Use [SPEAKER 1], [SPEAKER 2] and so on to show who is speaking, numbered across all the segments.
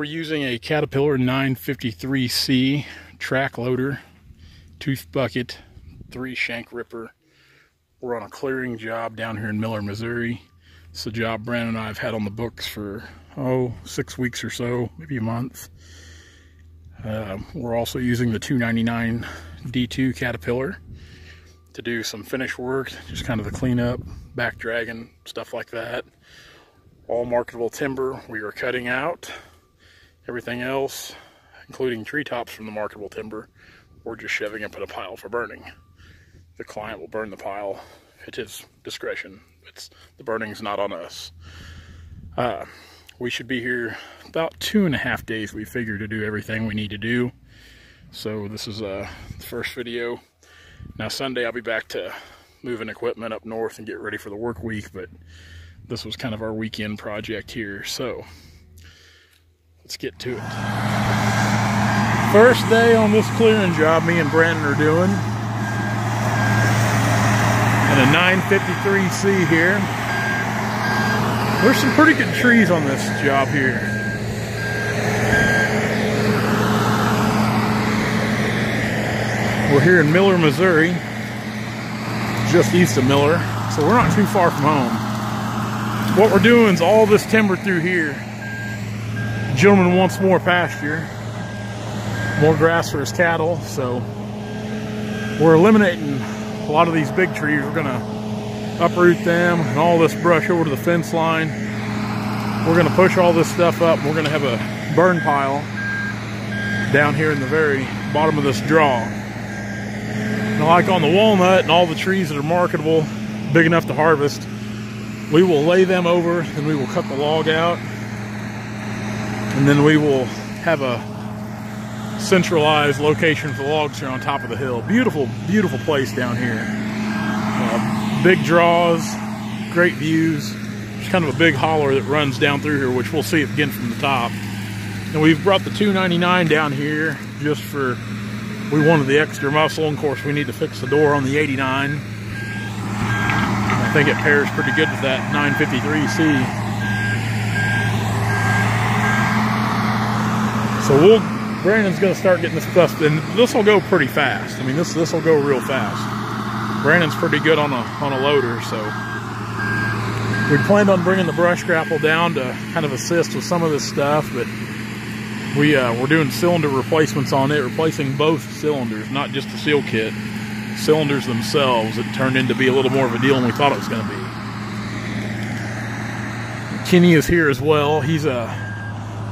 [SPEAKER 1] we're using a Caterpillar 953C track loader, tooth bucket, 3-shank ripper. We're on a clearing job down here in Miller, Missouri. It's a job Brandon and I have had on the books for 6 weeks or so, maybe a month. We're also using the 299 D2 Caterpillar to do some finish work, just kind of the cleanup, back dragging, stuff like that. All marketable timber we are cutting out. Everything else, including treetops from the marketable timber, we're just shoving up in a pile for burning. The client will burn the pile at his discretion. The burning's not on us. We should be here about 2.5 days, we figure, to do everything we need to do. So this is the first video. Now Sunday I'll be back to moving equipment up north and get ready for the work week, but this was kind of our weekend project here, so let's get to it. First day on this clearing job me and Brandon are doing. And a 953C here. There's some pretty good trees on this job here. We're here in Miller, Missouri, just east of Miller, so we're not too far from home. What we're doing is all this timber through here. The gentleman wants more pasture, more grass for his cattle, so we're eliminating a lot of these big trees. We're gonna uproot them and all this brush over to the fence line. We're gonna push all this stuff up, and we're gonna have a burn pile down here in the very bottom of this draw. Now, like on the walnut and all the trees that are marketable, big enough to harvest, we will lay them over, and we will cut the log out, and then we will have a centralized location for the logs here on top of the hill. Beautiful, beautiful place down here. Big draws, great views. There's kind of a big holler that runs down through here, which we'll see again from the top. And we've brought the 299 down here just for, we wanted the extra muscle, and of course we need to fix the door on the 89. I think it pairs pretty good with that 953C. So Brandon's gonna start getting this stuff, and this will go pretty fast. I mean, this will go real fast. Brandon's pretty good on a loader, so we planned on bringing the brush grapple down to kind of assist with some of this stuff, but we're doing cylinder replacements on it, replacing both cylinders, not just the seal kit. Cylinders themselves. It turned into be a little more of a deal than we thought it was going to be. Kenny is here as well. He's going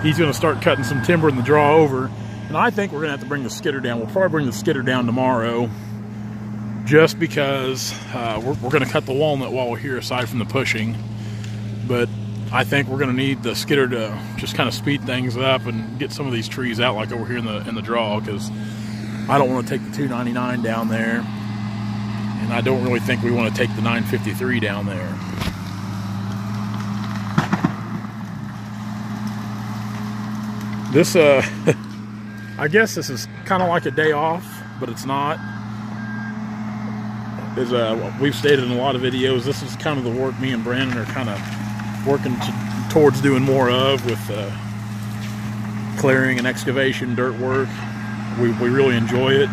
[SPEAKER 1] to start cutting some timber in the draw over, and I think we're going to have to bring the skidder down. We'll probably bring the skidder down tomorrow, just because we're going to cut the walnut while we're here, aside from the pushing. But I think we're going to need the skidder to just kind of speed things up and get some of these trees out, like over here in the draw, because I don't want to take the 299 down there, and I don't really think we want to take the 953 down there. This, I guess this is kind of like a day off, but it's not. As we've stated in a lot of videos, this is kind of the work me and Brandon are kind of working towards doing more of, with clearing and excavation, dirt work. We really enjoy it.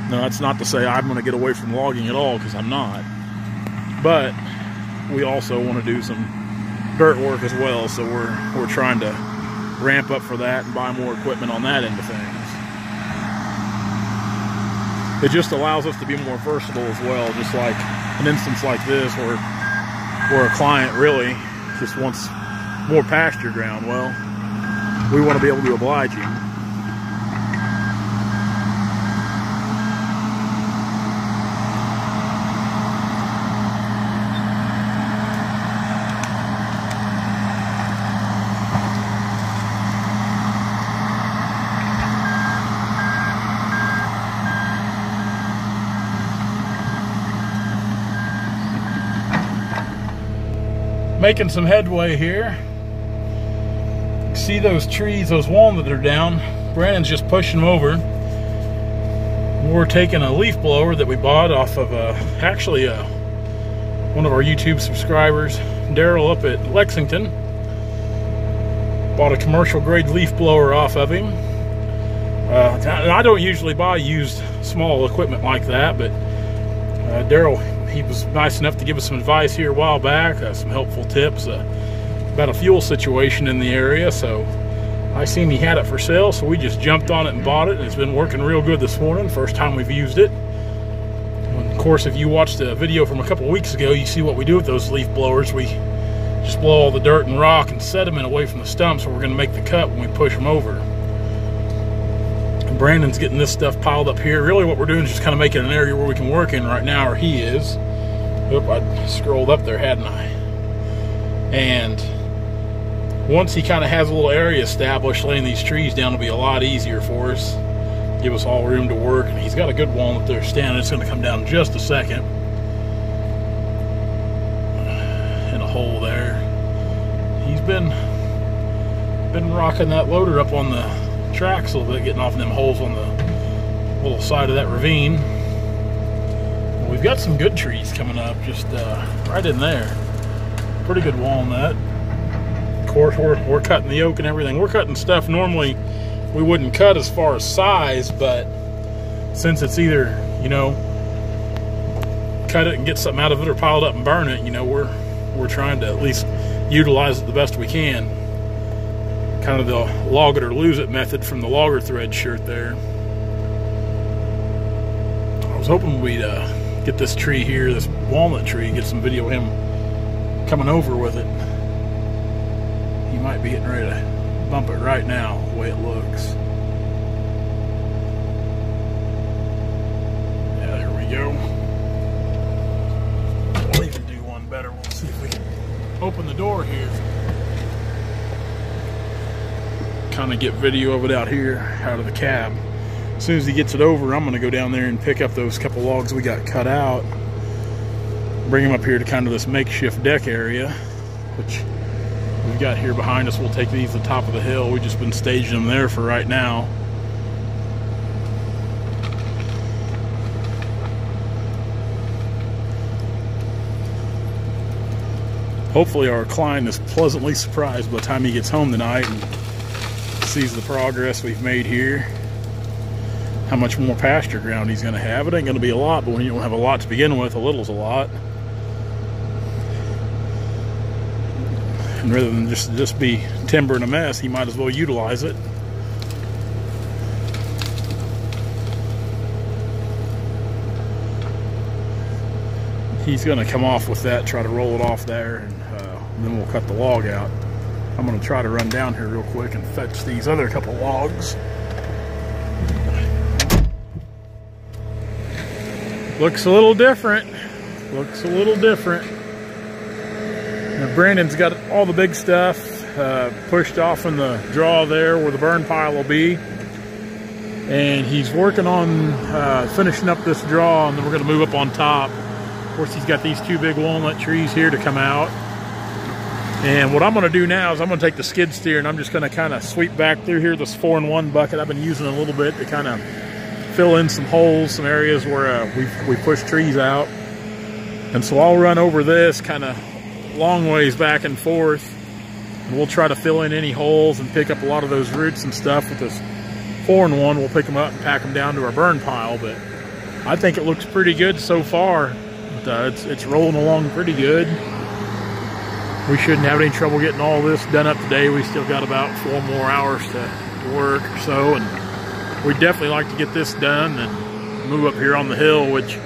[SPEAKER 1] No, that's not to say I'm going to get away from logging at all, because I'm not. But we also want to do some dirt work as well, so we're trying to ramp up for that and buy more equipment on that end of things. It just allows us to be more versatile as well, just like an instance like this where a client really just wants more pasture ground. Well, we want to be able to oblige him. Making some headway here. See those trees, those walnuts that are down. Brandon's just pushing them over. We're taking a leaf blower that we bought off of actually one of our YouTube subscribers, Daryl, up at Lexington. Bought a commercial grade leaf blower off of him. And I don't usually buy used small equipment like that, but Daryl, he was nice enough to give us some advice here a while back, some helpful tips about a fuel situation in the area. So I seen he had it for sale, so we just jumped on it and bought it, and it's been working real good this morning. First time we've used it. And of course, if you watched the video from a couple of weeks ago, you see what we do with those leaf blowers. We just blow all the dirt and rock and sediment away from the stumps, so we're going to make the cut when we push them over. And Brandon's getting this stuff piled up here. Really what we're doing is just kind of making an area where we can work in right now, or he is. Oop, I scrolled up there, hadn't I? And once he kind of has a little area established, laying these trees down will be a lot easier for us. Give us all room to work. And he's got a good walnut there standing. It's going to come down in just a second. In a hole there. He's been rocking that loader up on the tracks a little bit, getting off in them holes on the little side of that ravine. And we've got some good trees coming up just right in there. Pretty good walnut. Of course, we're cutting the oak and everything. We're cutting stuff normally we wouldn't cut as far as size, but since it's either, you know, cut it and get something out of it or pile it up and burn it, you know, we're trying to at least utilize it the best we can. Kind of the log it or lose it method from the logger thread shirt there. I was hoping we'd get this tree here, this walnut tree, get some video of him coming over with it. He might be getting ready to bump it right now, the way it looks. Yeah, there we go. We'll even do one better. We'll see if we can open the door here. Kind of get video of it out here, out of the cab. As soon as he gets it over, I'm going to go down there and pick up those couple logs we got cut out. Bring them up here to kind of this makeshift deck area, which we've got here behind us. We'll take these to the top of the hill. We've just been staging them there for right now. Hopefully our client is pleasantly surprised by the time he gets home tonight and sees the progress we've made here. How much more pasture ground he's going to have. It ain't going to be a lot, but when you don't have a lot to begin with, a little's a lot. And rather than just be timber and a mess, he might as well utilize it. He's going to come off with that, try to roll it off there, and then we'll cut the log out. I'm going to try to run down here real quick and fetch these other couple logs. Looks a little different. Looks a little different. Now Brandon's got all the big stuff pushed off in the draw there where the burn pile will be. And he's working on finishing up this draw, and then we're going to move up on top. Of course, he's got these two big walnut trees here to come out. And what I'm going to do now is I'm going to take the skid steer and I'm just going to kind of sweep back through here this 4-in-1 bucket. I've been using it a little bit to kind of fill in some holes, some areas where we push trees out. And so I'll run over this kind of long ways back and forth, and we'll try to fill in any holes and pick up a lot of those roots and stuff with this 4-in-1. We'll pick them up and pack them down to our burn pile, but I think it looks pretty good so far. It's rolling along pretty good. We shouldn't have any trouble getting all this done up today. We still got about 4 more hours to work or so, and we'd definitely like to get this done and move up here on the hill, which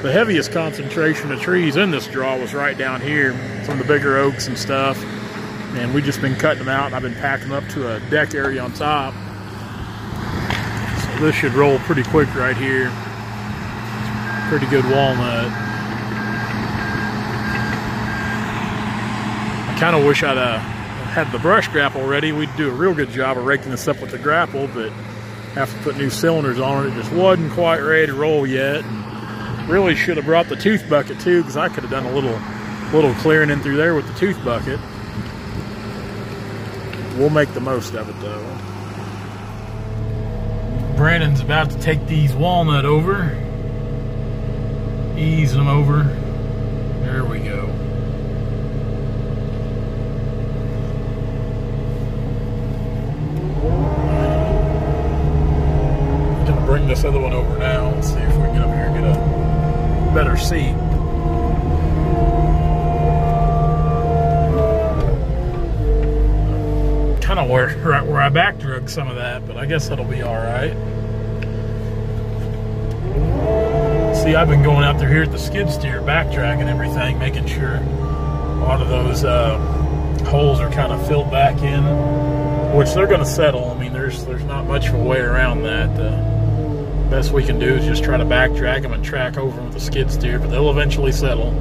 [SPEAKER 1] the heaviest concentration of trees in this draw was right down here, some of the bigger oaks and stuff, and we've just been cutting them out, and I've been packing them up to a deck area on top. So this should roll pretty quick right here. Pretty good walnut. I kind of wish I'd had the brush grapple ready. We'd do a real good job of raking this up with the grapple, but have to put new cylinders on it. It just wasn't quite ready to roll yet. And really should have brought the tooth bucket too, because I could have done a little clearing in through there with the tooth bucket. We'll make the most of it though. Brandon's about to take these walnut over, easing them over. There we go. bring this other one over now. Let's see if we can get up here and get a better seat. Kind of where I back drug some of that, but I guess that'll be all right. See, I've been going out there here at the skid steer, back dragging everything, making sure a lot of those holes are kind of filled back in, which they're going to settle. I mean, there's not much of a way around that. Best we can do is just try to back drag them and track over them with the skid steer, but they'll eventually settle.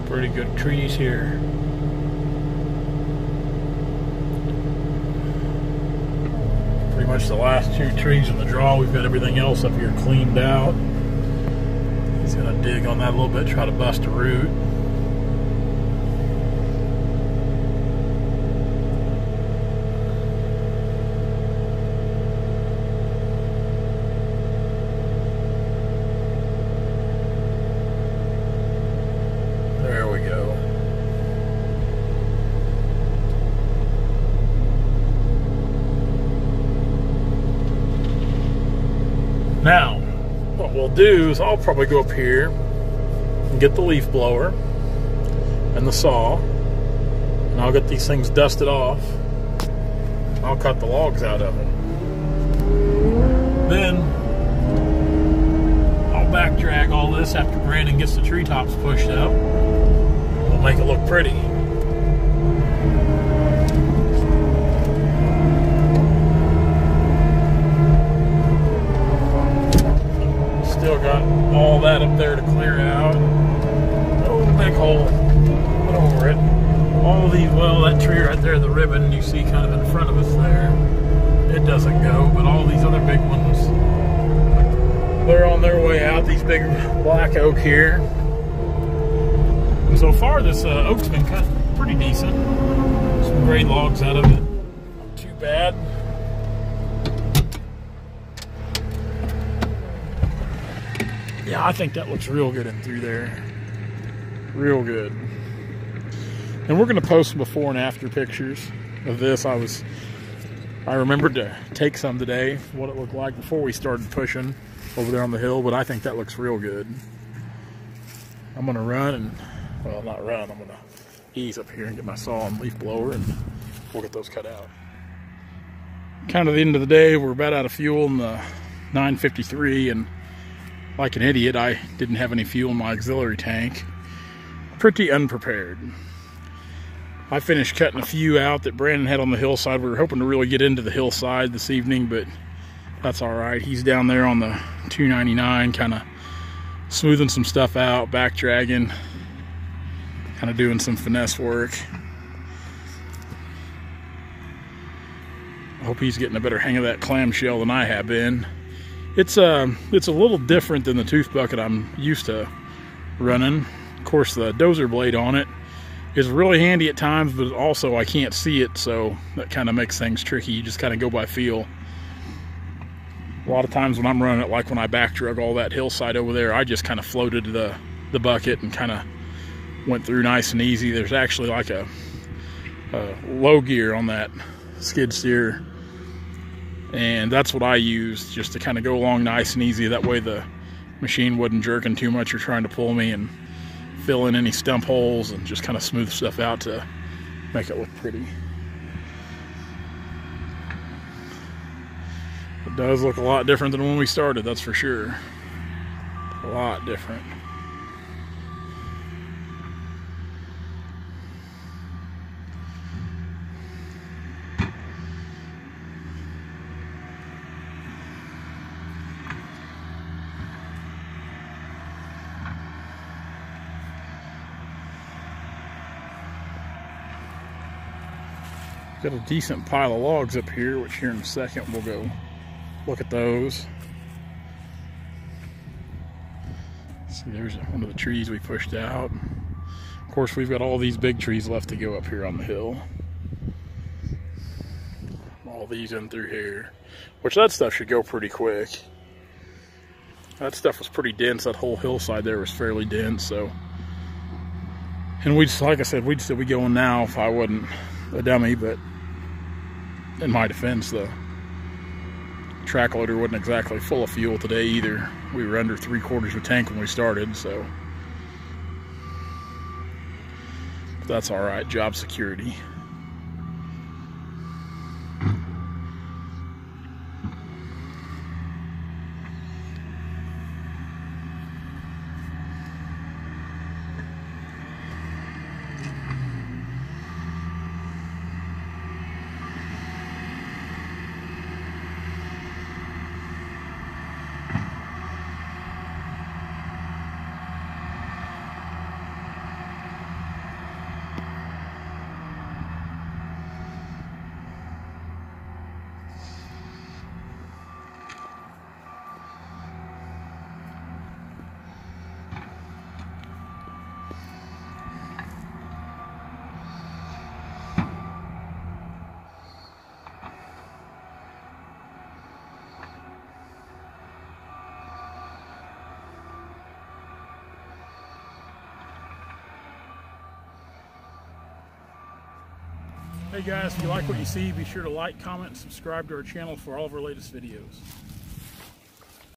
[SPEAKER 1] Pretty good trees here. Pretty much the last two trees in the draw. We've got everything else up here cleaned out. He's gonna dig on that a little bit, try to bust a root. Now, what we'll do is I'll probably go up here and get the leaf blower and the saw, and I'll get these things dusted off. I'll cut the logs out of them. Then I'll back drag all this after Brandon gets the treetops pushed up. We'll make it look pretty. Still got all that up there to clear out. Oh, big hole. Put over it. All these, well, that tree right there, the ribbon you see kind of in front of us there, it doesn't go, but all these other big ones, they're on their way out. These big black oak here. And so far, this oak's been cut pretty decent. Some great logs out of it. Not too bad. Yeah, I think that looks real good in through there. Real good. And we're going to post some before and after pictures of this. I remembered to take some today, what it looked like before we started pushing over there on the hill, but I think that looks real good. I'm going to run and, well, not run, I'm going to ease up here and get my saw and leaf blower, and we'll get those cut out. Kind of the end of the day, we're about out of fuel in the 953, and like an idiot, I didn't have any fuel in my auxiliary tank. Pretty unprepared. I finished cutting a few out that Brandon had on the hillside. We were hoping to really get into the hillside this evening, but that's all right. He's down there on the 299, kind of smoothing some stuff out, back dragging, kind of doing some finesse work. I hope he's getting a better hang of that clamshell than I have been. It's a little different than the tooth bucket I'm used to running. Of course, the dozer blade on it is really handy at times, but also I can't see it, so that kind of makes things tricky. You just kind of go by feel. A lot of times when I'm running it, like when I back drug all that hillside over there, I just kind of floated the bucket and kind of went through nice and easy. There's actually like a low gear on that skid steer, and that's what I used, just to kind of go along nice and easy. That way the machine wasn't jerking too much or trying to pull me, and fill in any stump holes and just kind of smooth stuff out to make it look pretty. It does look a lot different than when we started, that's for sure. A lot different. Got a decent pile of logs up here, which here in a second we'll go look at those. See, there's one of the trees we pushed out. Of course, we've got all these big trees left to go up here on the hill. all these in through here, which that stuff should go pretty quick. That stuff was pretty dense. That whole hillside there was fairly dense. So, and we just, like I said, we'd still be going now if I wasn't a dummy. But in my defense, the track loader wasn't exactly full of fuel today either. We were under 3/4 of a tank when we started, so that's all right. Job security. Hey guys, if you like what you see, be sure to like, comment, and subscribe to our channel for all of our latest videos.